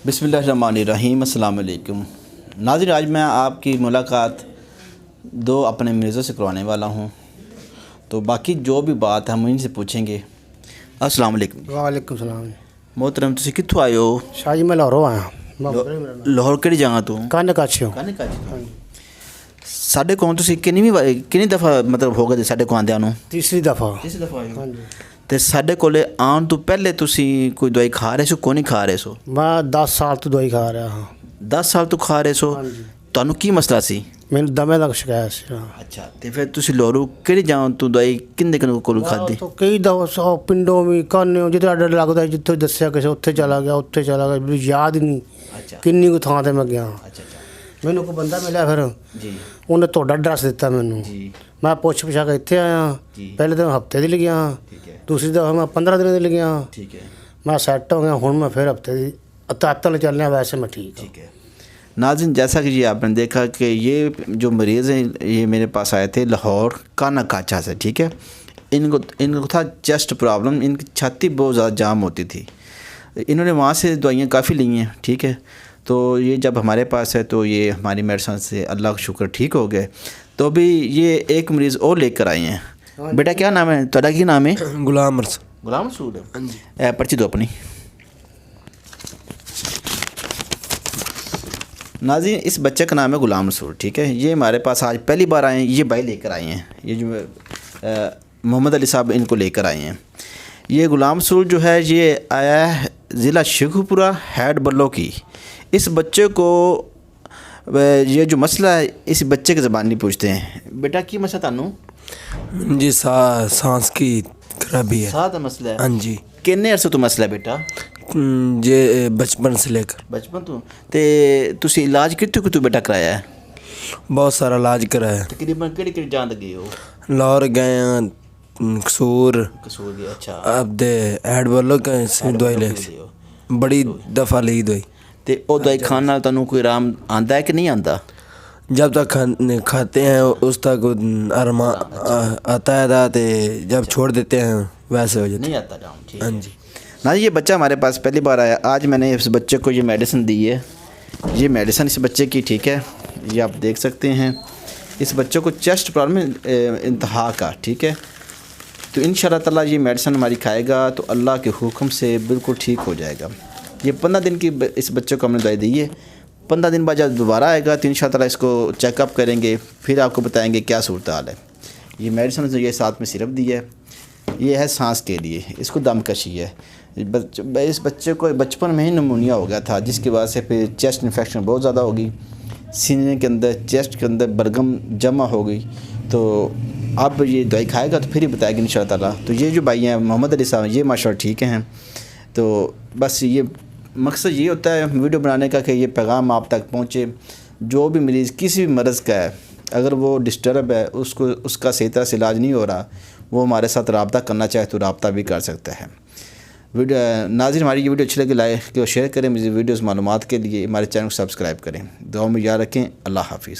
بسم اللہ الرحمن الرحیم۔ السلام علیکم ناظرین، آج میں آپ کی ملاقات دو اپنے مریضوں سے کروانے والا ہوں، تو باقی جو بھی بات ہے ہم ان سے پوچھیں گے۔ السلام علیکم۔ وعلیکم السلام۔ محترم تسی کتوں آئے ہو؟ شاہ جی میں لاہوروں آیا۔ لاہور کہڑی جگہ تو؟ کانے کاچھیوں۔ ساڈے کون تسی کنی دفعہ مطلب ہو گئے ساڈے کو آندیاں نوں؟ تیسری دفعہ۔ تیسری دفعہ آئے ہو؟ ہاں جی۔ تے ساڈے کولے آن تو پہلے تسی کوئی دوائی کھا رہے سو کو نہیں کھا رہے سو؟ میں 10 سال تو دوائی کھا رہا ہاں۔ 10 سال تو کھا رہے سو؟ ہاں جی۔ تانوں کی مسئلہ سی؟ مینوں دمے دا شکایت سی۔ اچھا، تے پھر تسی لاہوروں کہڑی جگہ تو دوائی کنے کول کھادی؟ تو کئی دفعہ سو پنڈوں میں کانے جتھے ڈر لگدا جتھے دسیا کسے اوتھے چلا گیا مجھے یاد ہی نہیں اچھا کنی کو تھاں تے میں گیا۔ اچھا مینوں کوئی بندہ ملیا پھر جی انہیں تہاڈا ایڈریس دتا مینوں۔ جی میں پوچھ پچھا کے اتنے آیا۔ جی پہلے تو ہفتے دی لگیا، ٹھیک ہے دوسری دفعہ میں 15 دن دی لگیا۔ ٹھیک ہے میں سیٹ ہو گیا، ہوں میں پھر ہفتے دی تعطل چلنے ویسے میں ٹھیک ہوں۔ ٹھیک ہے ناظرین، جیسا کہ آپ نے دیکھا کہ یہ جو مریض ہیں یہ میرے پاس آئے تھے لاہور کانا کاچا سے، ٹھیک ہے۔ ان کو تھا چیسٹ پرابلم، ان کی چھاتی بہت زیادہ جام ہوتی تھی۔ انہوں نے وہاں سے دوائیاں کافی لی ہیں، ٹھیک ہے۔ تو یہ جب ہمارے پاس ہے تو یہ ہماری میڈیسن سے اللہ کا شکر ٹھیک ہو گئے۔ تو ابھی یہ ایک مریض اور لے کر آئے ہیں۔ بیٹا کیا نام ہے تہاڈا؟ کی نام ہے؟ غلام رسول۔ غلام رسول ہے؟ پرچی دو اپنی۔ ناظرین، اس بچے کا نام ہے غلام رسول، ٹھیک ہے۔ یہ ہمارے پاس آج پہلی بار آئے ہیں، یہ بھائی لے کر آئے ہیں، یہ جو محمد علی صاحب ان کو لے کر آئے ہیں۔ یہ غلام رسول جو ہے یہ آیا ہے ضلع شیخوپورہ ہیڈ بلو کی۔ اس بچے کو یہ جو مسئلہ ہے اس بچے کی زبان نہیں پوچھتے ہیں۔ بیٹا کی مسئلہ تانوں؟ جی سانس کی خرابی ہے۔ ساتھ مسئلہ ہے؟ ہاں جی۔ کنے عرصے تو مسئلہ ہے بیٹا؟ جی بچپن سے لے کر بچپن تو تے تسی علاج کتوں بیٹا کرایا ہے؟ بہت سارا علاج کرایا ہے۔ تقریباً کہڑی جان لگی ہو؟ لاہور گئے ہیں، قصور قصور گیا۔ اچھا، اب دے ایڈ بولو کہ دوائی لے بڑی دفعہ لی دوائی۔ تے او دوائی کھان نال تانوں کوئی آرام آندا ہے کہ نہیں آندا؟ جب تک کھاتے ہیں اس تک آرام آتا ہے تے جب چھوڑ دیتے ہیں ویسے ہو جاتا نہیں آتا جام، ٹھیک ہے۔ ہے۔ ہاں جی۔ نا یہ بچہ ہمارے پاس پہلی بار آیا، آج میں نے اس بچے کو یہ میڈیسن دی ہے۔ یہ میڈیسن اس بچے کی، ٹھیک ہے، یہ آپ دیکھ سکتے ہیں۔ اس بچے کو چیسٹ پرابلم انتہا کا، ٹھیک ہے۔ تو انشاءاللہ تعالیٰ یہ میڈیسن ہماری کھائے گا تو اللہ کے حکم سے بالکل ٹھیک ہو جائے گا۔ یہ 15 دن کی اس بچے کو ہم نے دوائی دی ہے۔ 15 دن بعد جب دوبارہ آئے گا تو انشاءاللہ تعالیٰ اس کو چیک اپ کریں گے، پھر آپ کو بتائیں گے کیا صورتحال ہے۔ یہ میڈیسن جو یہ ساتھ میں سرپ دی ہے، یہ ہے سانس کے لیے، اس کو دم کشی ہے۔ اس بچے کو بچپن میں ہی نمونیا ہو گیا تھا، جس کی وجہ سے پھر چیسٹ انفیکشن بہت زیادہ ہوگی، سینے کے اندر چیسٹ کے اندر بلغم جمع ہو گئی۔ تو اب یہ دوائی کھائے گا تو پھر ہی بتائے گا انشاءاللہ تعالیٰ۔ تو یہ جو بھائی ہیں محمد علی صاحب، یہ ماشاءاللہ ٹھیک ہیں۔ تو بس یہ مقصد یہ ہوتا ہے ویڈیو بنانے کا کہ یہ پیغام آپ تک پہنچے۔ جو بھی مریض کسی بھی مرض کا ہے، اگر وہ ڈسٹرب ہے، اس کا صحیح طرح سے علاج نہیں ہو رہا، وہ ہمارے ساتھ رابطہ کرنا چاہے تو رابطہ بھی کر سکتا ہے۔ ناظرین، ہماری یہ ویڈیو اچھی لگے لائک اور شیئر کریں۔ مزید ویڈیوز معلومات کے لیے ہمارے چینل کو سبسکرائب کریں۔ دعاؤں میں یاد رکھیں۔ اللہ حافظ۔